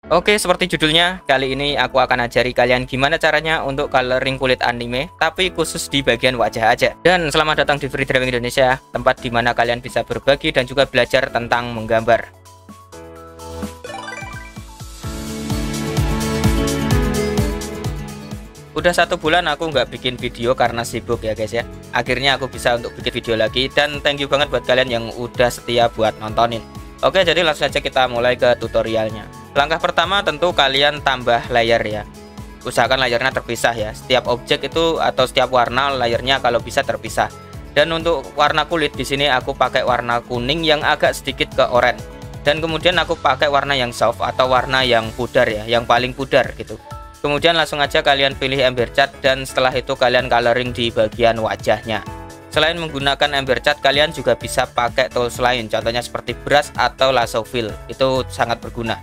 Oke, seperti judulnya, kali ini aku akan ajari kalian gimana caranya untuk coloring kulit anime, tapi khusus di bagian wajah aja. Dan selamat datang di Free Drawing Indonesia, tempat di mana kalian bisa berbagi dan juga belajar tentang menggambar. Udah 1 bulan aku nggak bikin video karena sibuk ya guys ya. Akhirnya aku bisa untuk bikin video lagi, dan thank you banget buat kalian yang udah setia buat nontonin. Oke, jadi langsung aja kita mulai ke tutorialnya. Langkah pertama tentu kalian tambah layer ya. Usahakan layernya terpisah ya. Setiap objek itu atau setiap warna layernya kalau bisa terpisah. Dan untuk warna kulit di sini aku pakai warna kuning yang agak sedikit ke oranye. Dan kemudian aku pakai warna yang soft atau warna yang pudar ya, yang paling pudar gitu. Kemudian langsung aja kalian pilih ember cat, dan setelah itu kalian coloring di bagian wajahnya. Selain menggunakan ember cat, kalian juga bisa pakai tools lain, contohnya seperti brush atau lasso fill. Itu sangat berguna.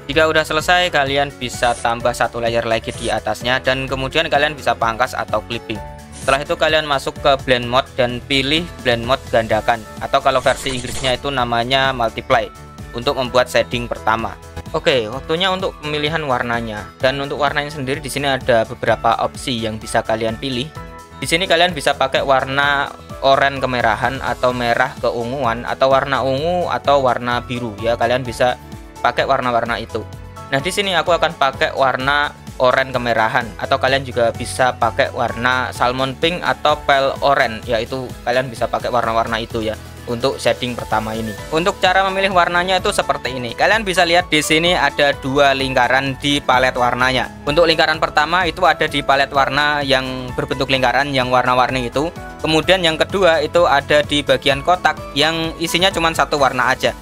Jika udah selesai, kalian bisa tambah 1 layer lagi di atasnya, dan kemudian kalian bisa pangkas atau clipping. Setelah itu kalian masuk ke blend mode dan pilih blend mode gandakan, atau kalau versi Inggrisnya itu namanya multiply, untuk membuat shading pertama. Oke, waktunya untuk pemilihan warnanya. Dan untuk warnanya sendiri di sini ada beberapa opsi yang bisa kalian pilih. Di sini kalian bisa pakai warna oranye kemerahan, atau merah keunguan, atau warna ungu, atau warna biru ya. Kalian bisa pakai warna-warna itu. Nah, di sini aku akan pakai warna oranye kemerahan, atau kalian juga bisa pakai warna salmon pink atau pale orange, yaitu kalian bisa pakai warna-warna itu ya untuk shading pertama ini. Untuk cara memilih warnanya itu seperti ini. Kalian bisa lihat di sini ada 2 lingkaran di palet warnanya. Untuk lingkaran pertama itu ada di palet warna yang berbentuk lingkaran yang warna-warni itu. Kemudian yang kedua itu ada di bagian kotak yang isinya cuma 1 warna aja.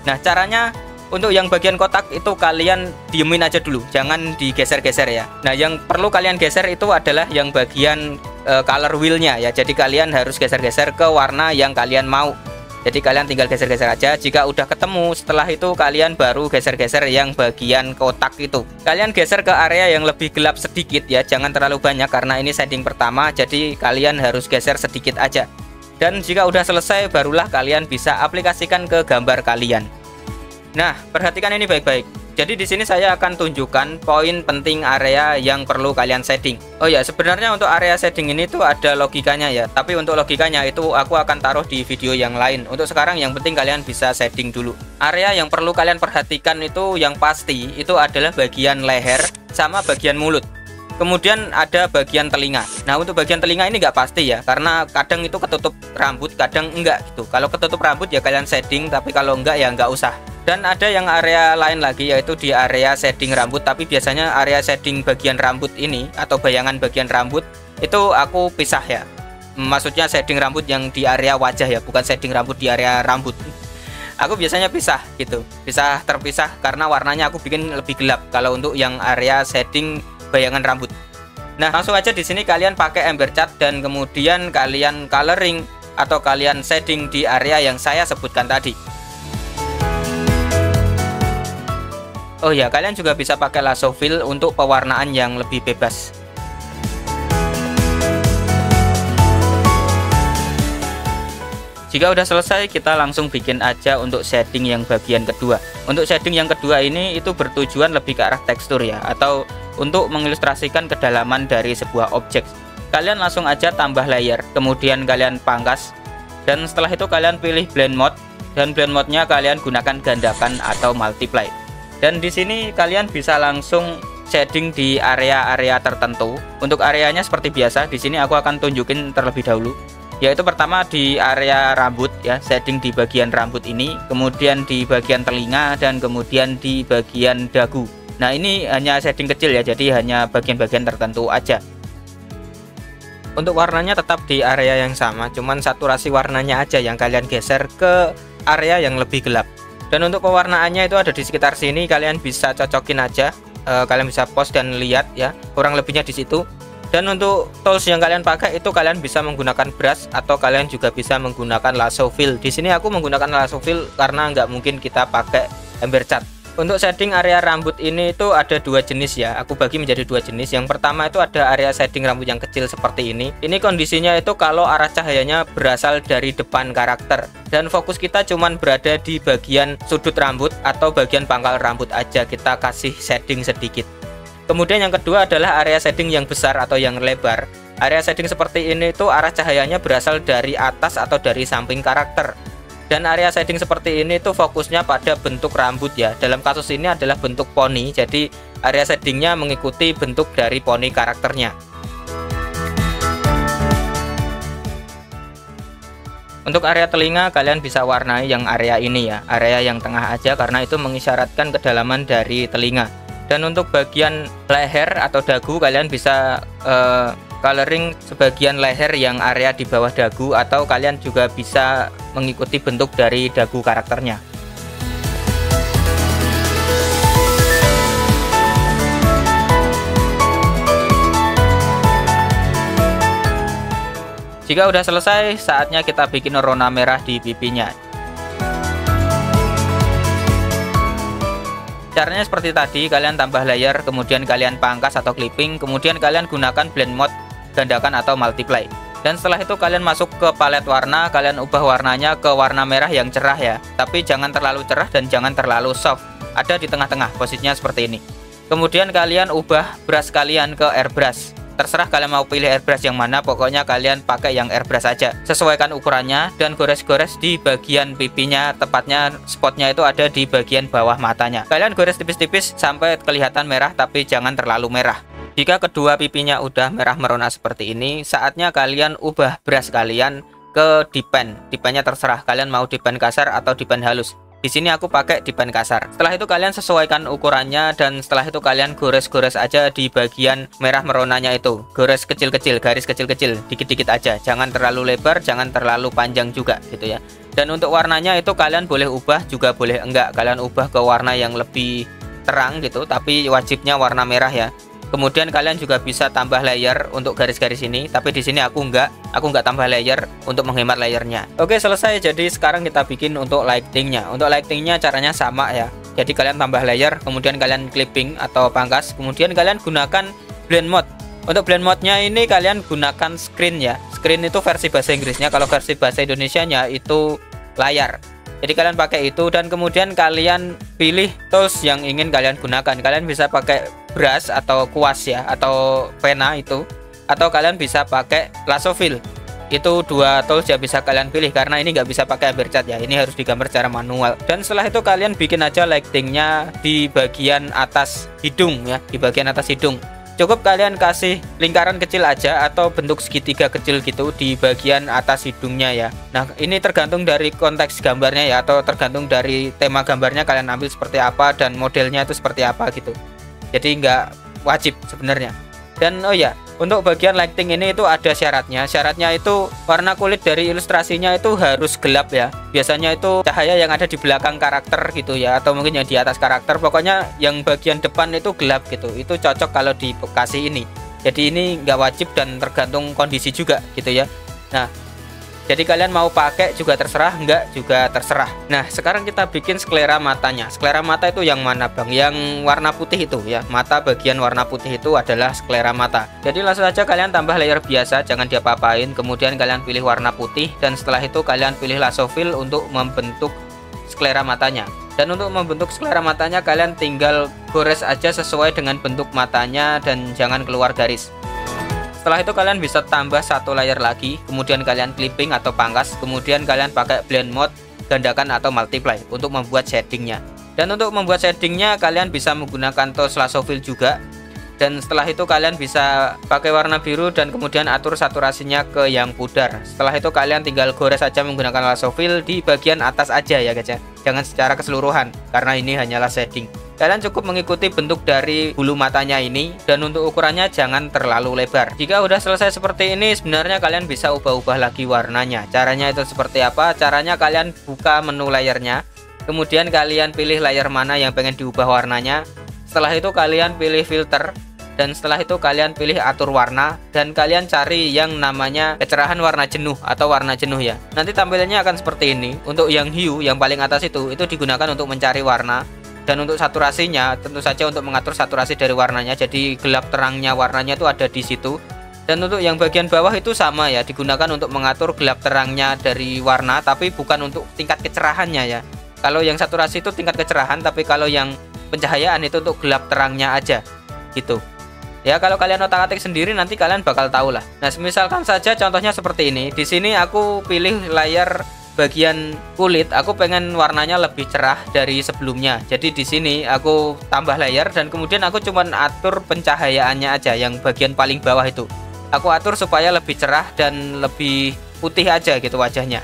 Nah, caranya untuk yang bagian kotak itu kalian diemin aja dulu, jangan digeser-geser ya. Nah, yang perlu kalian geser itu adalah yang bagian color wheel-nya ya. Jadi kalian harus geser-geser ke warna yang kalian mau. Jadi kalian tinggal geser-geser aja. Jika udah ketemu, setelah itu kalian baru geser-geser yang bagian kotak itu. Kalian geser ke area yang lebih gelap sedikit ya, jangan terlalu banyak karena ini shading pertama. Jadi kalian harus geser sedikit aja. Dan jika udah selesai, barulah kalian bisa aplikasikan ke gambar kalian. Nah, perhatikan ini baik-baik. Jadi di sini saya akan tunjukkan poin penting area yang perlu kalian shading. Oh ya, sebenarnya untuk area shading ini tuh ada logikanya ya. Tapi untuk logikanya itu aku akan taruh di video yang lain. Untuk sekarang yang penting kalian bisa shading dulu. Area yang perlu kalian perhatikan itu yang pasti itu adalah bagian leher sama bagian mulut. Kemudian ada bagian telinga. Nah, untuk bagian telinga ini nggak pasti ya, karena kadang itu ketutup rambut, kadang enggak gitu. Kalau ketutup rambut ya kalian shading, tapi kalau enggak ya nggak usah. Dan ada yang area lain lagi, yaitu di area shading rambut. Tapi biasanya area shading bagian rambut ini atau bayangan bagian rambut itu aku pisah ya. Maksudnya shading rambut yang di area wajah ya, bukan shading rambut di area rambut. Aku biasanya pisah gitu, terpisah karena warnanya aku bikin lebih gelap kalau untuk yang area shading bayangan rambut. Nah, langsung aja di sini kalian pakai ember cat, dan kemudian kalian coloring atau kalian shading di area yang saya sebutkan tadi. Oh ya, kalian juga bisa pakai lasso fill untuk pewarnaan yang lebih bebas. Jika udah selesai, kita langsung bikin aja untuk shading yang bagian kedua. Untuk shading yang kedua ini itu bertujuan lebih ke arah tekstur ya, atau untuk mengilustrasikan kedalaman dari sebuah objek. Kalian langsung aja tambah layer, kemudian kalian pangkas, dan setelah itu kalian pilih blend mode, dan blend mode-nya kalian gunakan gandakan atau multiply. Dan di sini kalian bisa langsung shading di area-area tertentu. Untuk areanya seperti biasa, di sini aku akan tunjukin terlebih dahulu. Yaitu pertama di area rambut ya, shading di bagian rambut ini, kemudian di bagian telinga, dan kemudian di bagian dagu. Nah, ini hanya shading kecil ya, jadi hanya bagian-bagian tertentu aja. Untuk warnanya tetap di area yang sama, cuman saturasi warnanya aja yang kalian geser ke area yang lebih gelap. Dan untuk pewarnaannya itu ada di sekitar sini, kalian bisa cocokin aja. Kalian bisa pause dan lihat ya, kurang lebihnya di situ. Dan untuk tools yang kalian pakai itu kalian bisa menggunakan brush, atau kalian juga bisa menggunakan lasso fill. Di sini aku menggunakan lasso fill karena nggak mungkin kita pakai ember cat. Untuk shading area rambut ini itu ada dua jenis ya. Aku bagi menjadi dua jenis. Yang pertama itu ada area shading rambut yang kecil seperti ini. Ini kondisinya itu kalau arah cahayanya berasal dari depan karakter dan fokus kita cuman berada di bagian sudut rambut atau bagian pangkal rambut aja, kita kasih shading sedikit. Kemudian yang kedua adalah area shading yang besar atau yang lebar. Area shading seperti ini itu arah cahayanya berasal dari atas atau dari samping karakter. Dan area shading seperti ini tuh fokusnya pada bentuk rambut ya. Dalam kasus ini adalah bentuk poni, jadi area shadingnya mengikuti bentuk dari poni karakternya. Untuk area telinga kalian bisa warnai yang area ini ya, area yang tengah aja karena itu mengisyaratkan kedalaman dari telinga. Dan untuk bagian leher atau dagu kalian bisa coloring sebagian leher yang area di bawah dagu, atau kalian juga bisa mengikuti bentuk dari dagu karakternya. Jika udah selesai, saatnya kita bikin rona merah di pipinya. Caranya seperti tadi, kalian tambah layer, kemudian kalian pangkas atau clipping, kemudian kalian gunakan blend mode, gandakan atau multiply. Dan setelah itu kalian masuk ke palet warna, kalian ubah warnanya ke warna merah yang cerah ya. Tapi jangan terlalu cerah dan jangan terlalu soft. Ada di tengah-tengah, posisinya seperti ini. Kemudian kalian ubah brush kalian ke airbrush. Terserah kalian mau pilih airbrush yang mana, pokoknya kalian pakai yang airbrush aja. Sesuaikan ukurannya dan gores-gores di bagian pipinya, tepatnya spotnya itu ada di bagian bawah matanya. Kalian gores tipis-tipis sampai kelihatan merah, tapi jangan terlalu merah. Jika kedua pipinya udah merah merona seperti ini, saatnya kalian ubah brush kalian ke dipen. Dipennya terserah kalian mau dipen kasar atau dipen halus. Di sini aku pakai dipen kasar. Setelah itu kalian sesuaikan ukurannya dan setelah itu kalian gores-gores aja di bagian merah meronanya itu. Gores kecil-kecil, garis kecil-kecil, dikit-dikit aja. Jangan terlalu lebar, jangan terlalu panjang juga gitu ya. Dan untuk warnanya itu kalian boleh ubah juga boleh enggak. Kalian ubah ke warna yang lebih terang gitu, tapi wajibnya warna merah ya. Kemudian kalian juga bisa tambah layer untuk garis-garis ini, tapi di sini aku nggak tambah layer untuk menghemat layernya. Oke, selesai. Jadi sekarang kita bikin untuk lightingnya. Untuk lightingnya caranya sama ya. Jadi kalian tambah layer, kemudian kalian clipping atau pangkas, kemudian kalian gunakan blend mode. Untuk blend mode-nya ini kalian gunakan screen ya. Screen itu versi bahasa Inggrisnya, kalau versi bahasa Indonesianya itu layar. Jadi kalian pakai itu dan kemudian kalian pilih tools yang ingin kalian gunakan. Kalian bisa pakai brush atau kuas ya, atau pena itu, atau kalian bisa pakai lasso fill. Itu dua tools yang bisa kalian pilih karena ini nggak bisa pakai Ambercat ya. Ini harus digambar secara manual. Dan setelah itu kalian bikin aja lightingnya di bagian atas hidung ya, di bagian atas hidung. Cukup kalian kasih lingkaran kecil aja atau bentuk segitiga kecil gitu di bagian atas hidungnya ya. Nah, ini tergantung dari konteks gambarnya ya, atau tergantung dari tema gambarnya kalian ambil seperti apa dan modelnya itu seperti apa gitu. Jadi nggak wajib sebenarnya. Dan oh ya, untuk bagian lighting ini itu ada syaratnya. Syaratnya itu warna kulit dari ilustrasinya itu harus gelap ya. Biasanya itu cahaya yang ada di belakang karakter gitu ya, atau mungkin yang di atas karakter. Pokoknya yang bagian depan itu gelap gitu. Itu cocok kalau dikasih ini. Jadi ini nggak wajib dan tergantung kondisi juga gitu ya. Nah, jadi kalian mau pakai juga terserah, enggak juga terserah. Nah, sekarang kita bikin sklera matanya. Sklera mata itu yang mana bang? Yang warna putih itu ya. Mata bagian warna putih itu adalah sklera mata. Jadi langsung saja kalian tambah layer biasa, jangan diapa-apain. Kemudian kalian pilih warna putih dan setelah itu kalian pilih lasso fill untuk membentuk sklera matanya. Dan untuk membentuk sklera matanya kalian tinggal gores aja sesuai dengan bentuk matanya dan jangan keluar garis. Setelah itu kalian bisa tambah satu layer lagi, kemudian kalian clipping atau pangkas, kemudian kalian pakai blend mode, gandakan atau multiply untuk membuat shadingnya. Dan untuk membuat shadingnya kalian bisa menggunakan tools lasso fill juga. Dan setelah itu kalian bisa pakai warna biru dan kemudian atur saturasinya ke yang pudar. Setelah itu kalian tinggal gores saja menggunakan lasso fill di bagian atas aja ya guys ya. Jangan secara keseluruhan karena ini hanyalah shading. Kalian cukup mengikuti bentuk dari bulu matanya ini dan untuk ukurannya jangan terlalu lebar. Jika udah selesai seperti ini, sebenarnya kalian bisa ubah-ubah lagi warnanya. Caranya itu seperti apa? Caranya kalian buka menu layernya, kemudian kalian pilih layer mana yang pengen diubah warnanya. Setelah itu kalian pilih filter dan setelah itu kalian pilih atur warna dan kalian cari yang namanya kecerahan warna jenuh atau warna jenuh ya. Nanti tampilannya akan seperti ini. Untuk yang hue yang paling atas itu digunakan untuk mencari warna. Dan untuk saturasinya, tentu saja untuk mengatur saturasi dari warnanya, jadi gelap terangnya warnanya itu ada di situ. Dan untuk yang bagian bawah itu sama ya, digunakan untuk mengatur gelap terangnya dari warna, tapi bukan untuk tingkat kecerahannya ya. Kalau yang saturasi itu tingkat kecerahan, tapi kalau yang pencahayaan itu untuk gelap terangnya aja gitu. Ya kalau kalian otak-atik sendiri nanti kalian bakal tahu lah. Nah, misalkan saja contohnya seperti ini. Di sini aku pilih layar bagian kulit, aku pengen warnanya lebih cerah dari sebelumnya. Jadi di sini aku tambah layar dan kemudian aku cuman atur pencahayaannya aja yang bagian paling bawah itu. Aku atur supaya lebih cerah dan lebih putih aja gitu wajahnya.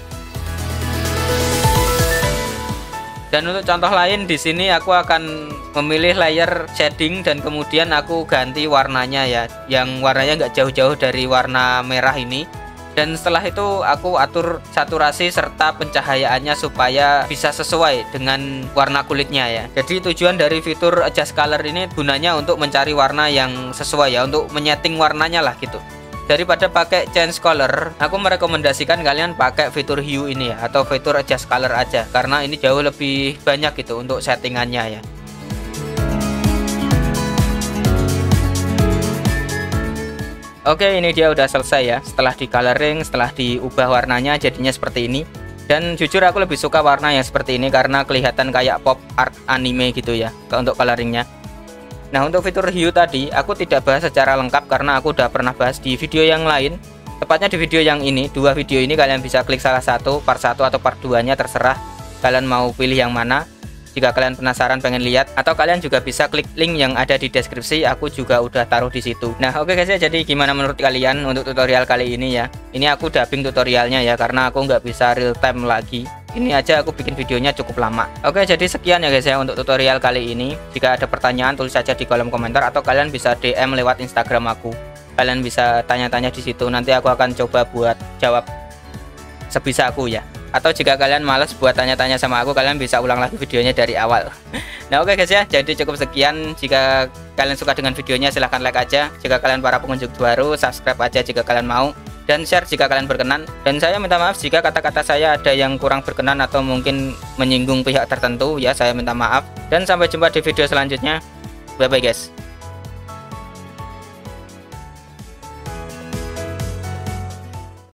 Dan untuk contoh lain di sini aku akan memilih layer shading dan kemudian aku ganti warnanya ya, yang warnanya nggak jauh-jauh dari warna merah ini. Dan setelah itu aku atur saturasi serta pencahayaannya supaya bisa sesuai dengan warna kulitnya ya. Jadi tujuan dari fitur adjust color ini gunanya untuk mencari warna yang sesuai ya, untuk menyeting warnanya lah gitu. Daripada pakai change color, aku merekomendasikan kalian pakai fitur hue ini ya, atau fitur adjust color aja, karena ini jauh lebih banyak gitu untuk settingannya ya. Oke, ini dia udah selesai ya. Setelah di coloring, setelah diubah warnanya jadinya seperti ini. Dan jujur aku lebih suka warna yang seperti ini karena kelihatan kayak pop art anime gitu ya untuk coloringnya. Nah, untuk fitur hue tadi aku tidak bahas secara lengkap karena aku udah pernah bahas di video yang lain. Tepatnya di video yang ini, dua video ini kalian bisa klik salah satu, part 1 atau part 2-nya terserah kalian mau pilih yang mana. Jika kalian penasaran pengen lihat, atau kalian juga bisa klik link yang ada di deskripsi, aku juga udah taruh di situ. Nah, oke guys ya, jadi gimana menurut kalian untuk tutorial kali ini ya? Ini aku dubbing tutorialnya ya, karena aku nggak bisa real time lagi. Ini aja aku bikin videonya cukup lama. Oke, jadi sekian ya guys ya untuk tutorial kali ini. Jika ada pertanyaan tulis saja di kolom komentar, atau kalian bisa DM lewat Instagram aku. Kalian bisa tanya-tanya di situ, nanti aku akan coba buat jawab sebisa aku ya. Atau jika kalian males buat tanya-tanya sama aku, kalian bisa ulang lagi videonya dari awal. Nah oke guys ya, jadi cukup sekian. Jika kalian suka dengan videonya silahkan like aja. Jika kalian para pengunjung baru, subscribe aja jika kalian mau, dan share jika kalian berkenan. Dan saya minta maaf jika kata-kata saya ada yang kurang berkenan atau mungkin menyinggung pihak tertentu ya, saya minta maaf. Dan sampai jumpa di video selanjutnya. Bye bye guys.